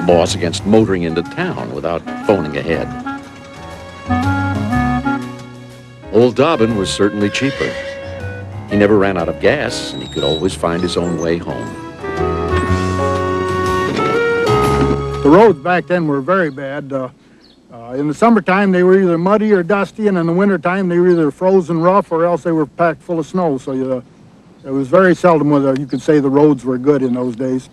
laws against motoring into town without phoning ahead. Old Dobbin was certainly cheaper. He never ran out of gas, and he could always find his own way home. The roads back then were very bad. In the summertime, they were either muddy or dusty, and in the wintertime, they were either frozen rough or else they were packed full of snow. So it was very seldom whether you could say the roads were good in those days.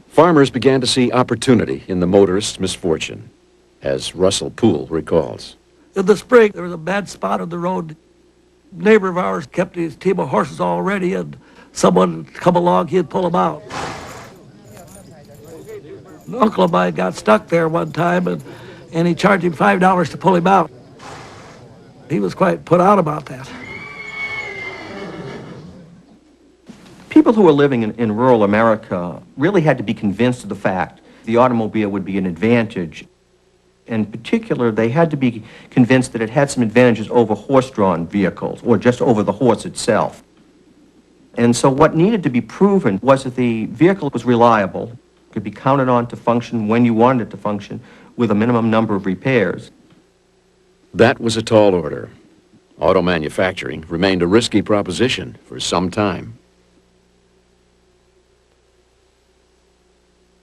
Farmers began to see opportunity in the motorist's misfortune, as Russell Poole recalls. In the spring, there was a bad spot on the road. A neighbor of ours kept his team of horses all ready, and someone would come along, he'd pull them out. An uncle of mine got stuck there one time, and he charged him $5 to pull him out. He was quite put out about that. People who were living in rural America really had to be convinced of the fact the automobile would be an advantage. In particular, they had to be convinced that it had some advantages over horse-drawn vehicles, or just over the horse itself. And so what needed to be proven was that the vehicle was reliable, could be counted on to function when you wanted it to function, with a minimum number of repairs. That was a tall order. Auto manufacturing remained a risky proposition for some time.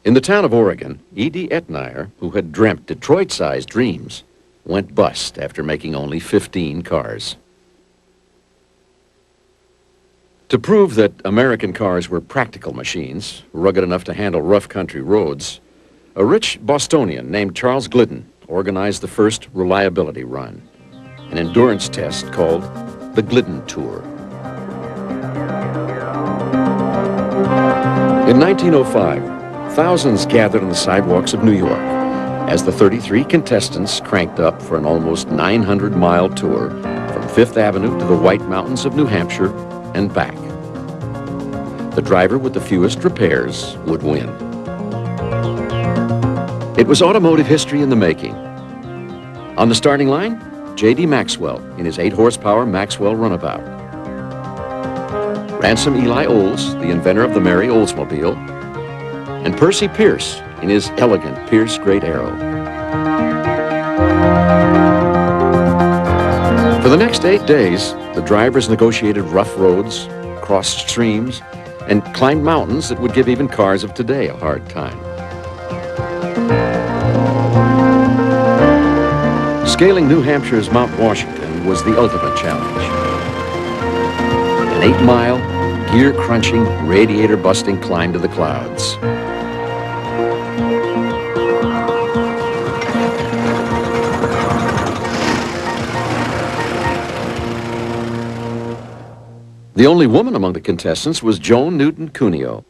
In the town of Oregon, E.D. Etnier, who had dreamt Detroit-sized dreams, went bust after making only 15 cars. To prove that American cars were practical machines, rugged enough to handle rough country roads, a rich Bostonian named Charles Glidden organized the first reliability run, an endurance test called the Glidden Tour. In 1905, thousands gathered on the sidewalks of New York as the 33 contestants cranked up for an almost 900-mile tour from Fifth Avenue to the White Mountains of New Hampshire and back. The driver with the fewest repairs would win. It was automotive history in the making. On the starting line, J.D. Maxwell in his 8-horsepower Maxwell Runabout. Ransom Eli Olds, the inventor of the Mary Oldsmobile, and Percy Pierce in his elegant Pierce Great Arrow. For the next 8 days, the drivers negotiated rough roads, crossed streams, and climbed mountains that would give even cars of today a hard time. Scaling New Hampshire's Mount Washington was the ultimate challenge. An 8-mile, gear-crunching, radiator-busting climb to the clouds. The only woman among the contestants was Joan Newton Cuneo,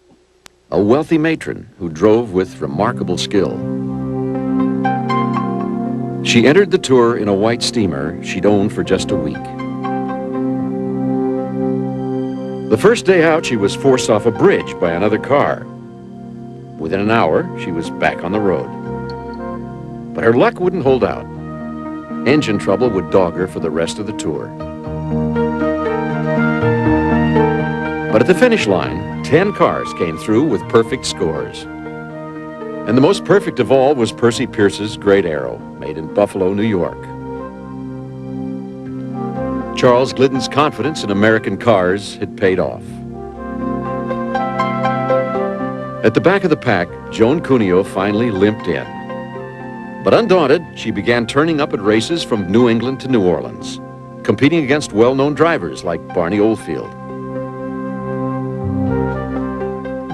a wealthy matron who drove with remarkable skill. She entered the tour in a white steamer she'd owned for just a week. The first day out, she was forced off a bridge by another car. Within an hour, she was back on the road. But her luck wouldn't hold out. Engine trouble would dog her for the rest of the tour. But at the finish line, 10 cars came through with perfect scores. And the most perfect of all was Percy Pierce's Great Arrow, made in Buffalo, New York. Charles Glidden's confidence in American cars had paid off. At the back of the pack, Joan Cuneo finally limped in. But undaunted, she began turning up at races from New England to New Orleans, competing against well-known drivers like Barney Oldfield.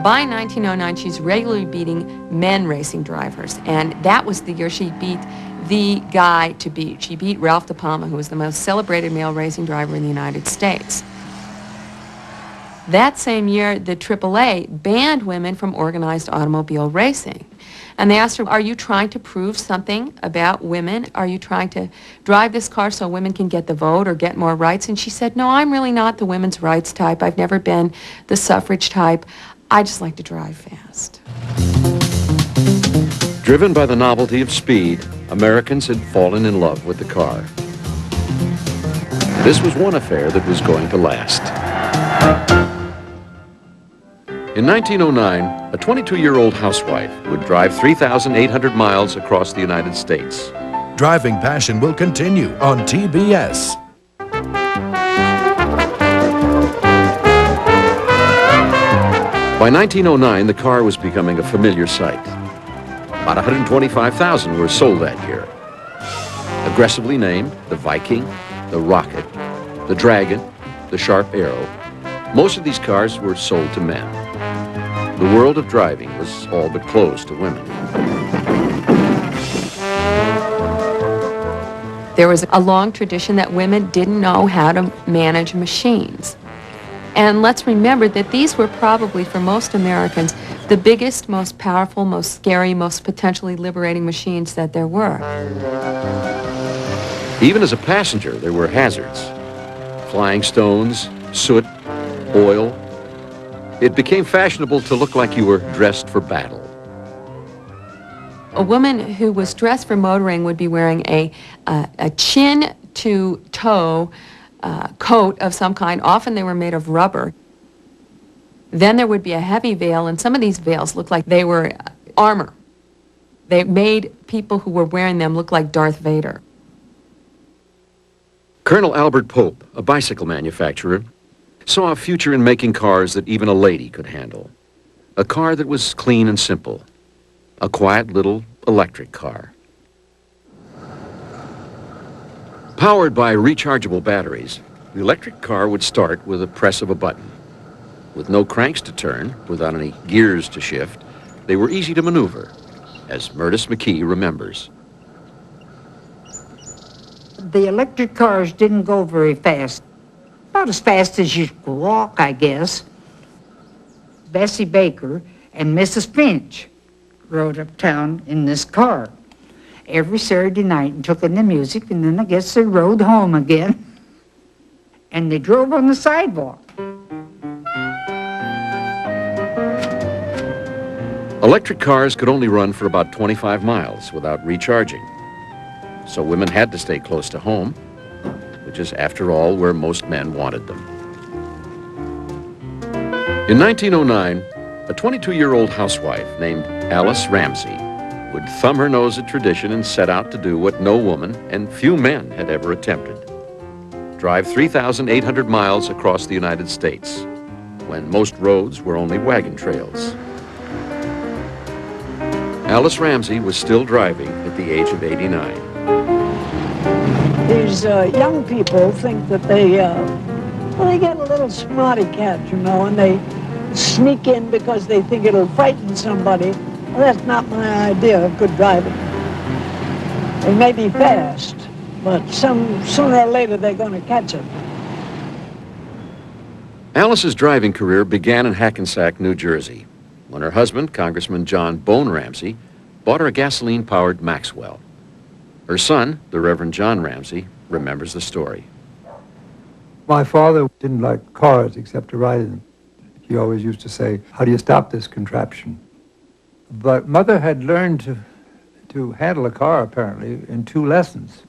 By 1909, she's regularly beating men racing drivers, and that was the year she beat the guy to beat. She beat Ralph De Palma, who was the most celebrated male racing driver in the United States. That same year, the AAA banned women from organized automobile racing. And they asked her, are you trying to prove something about women? Are you trying to drive this car so women can get the vote or get more rights? And she said, no, I'm really not the women's rights type. I've never been the suffrage type. I just like to drive fast. Driven by the novelty of speed, Americans had fallen in love with the car. This was one affair that was going to last. In 1909, a 22-year-old housewife would drive 3,800 miles across the United States. Driving Passion will continue on TBS. By 1909, the car was becoming a familiar sight. About 125,000 were sold that year. Aggressively named the Viking, the Rocket, the Dragon, the Sharp Arrow, most of these cars were sold to men. The world of driving was all but closed to women. There was a long tradition that women didn't know how to manage machines. And let's remember that these were probably, for most Americans, the biggest, most powerful, most scary, most potentially liberating machines that there were. Even as a passenger, there were hazards. Flying stones, soot, oil. It became fashionable to look like you were dressed for battle. A woman who was dressed for motoring would be wearing a chin-to-toe coat of some kind. Often they were made of rubber. Then there would be a heavy veil, and some of these veils looked like they were armor. They made people who were wearing them look like Darth Vader. Colonel Albert Pope, a bicycle manufacturer, saw a future in making cars that even a lady could handle. A car that was clean and simple. A quiet little electric car. Powered by rechargeable batteries, the electric car would start with a press of a button. With no cranks to turn, without any gears to shift, they were easy to maneuver, as Murtis McKee remembers. The electric cars didn't go very fast. About as fast as you could walk, I guess. Bessie Baker and Mrs. Finch rode uptown in this car every Saturday night and took in the music, and then I guess they rode home again. And they drove on the sidewalk. Electric cars could only run for about 25 miles without recharging. So women had to stay close to home, which is, after all, where most men wanted them. In 1909, a 22-year-old housewife named Alice Ramsey would thumb her nose at tradition and set out to do what no woman and few men had ever attempted. Drive 3,800 miles across the United States, when most roads were only wagon trails. Alice Ramsey was still driving at the age of 89. These young people think that they get a little smarty cat, you know, and they sneak in because they think it'll frighten somebody. Well, that's not my idea of good driving. They may be fast, but sooner or later they're going to catch it. Alice's driving career began in Hackensack, New Jersey, when her husband, Congressman John Bone Ramsey, bought her a gasoline-powered Maxwell. Her son, the Reverend John Ramsey, remembers the story. My father didn't like cars except to ride in them. He always used to say, "How do you stop this contraption?" But Mother had learned to handle a car, apparently, in 2 lessons,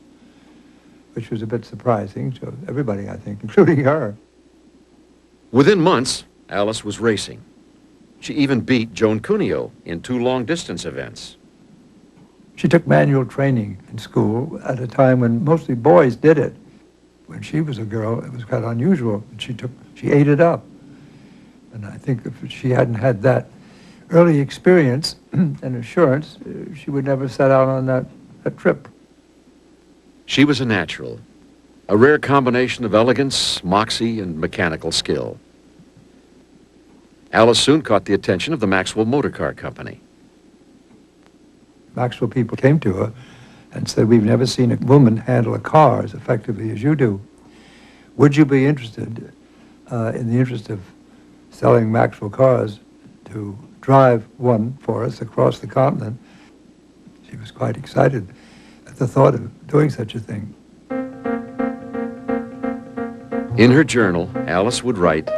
which was a bit surprising to everybody, I think, including her. Within months, Alice was racing. She even beat Joan Cuneo in 2 long-distance events. She took manual training in school at a time when mostly boys did it. When she was a girl, it was quite unusual. She ate it up. And I think if she hadn't had that early experience and assurance, she would never set out on that trip. She was a natural, a rare combination of elegance, moxie, and mechanical skill. Alice soon caught the attention of the Maxwell Motor Car Company. Maxwell people came to her and said, "We've never seen a woman handle a car as effectively as you do. Would you be interested, in the interest of selling Maxwell cars, to drive one for us across the continent?" She was quite excited at the thought of doing such a thing. In her journal, Alice would write,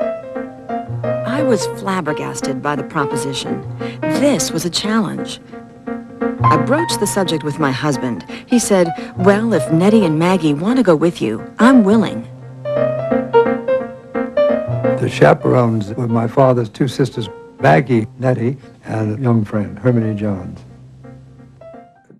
I was flabbergasted by the proposition. This was a challenge. I broached the subject with my husband. He said, "Well, if Nettie and Maggie want to go with you, I'm willing." The chaperones were my father's 2 sisters. Maggie, Nettie, and a young friend, Hermione Johns.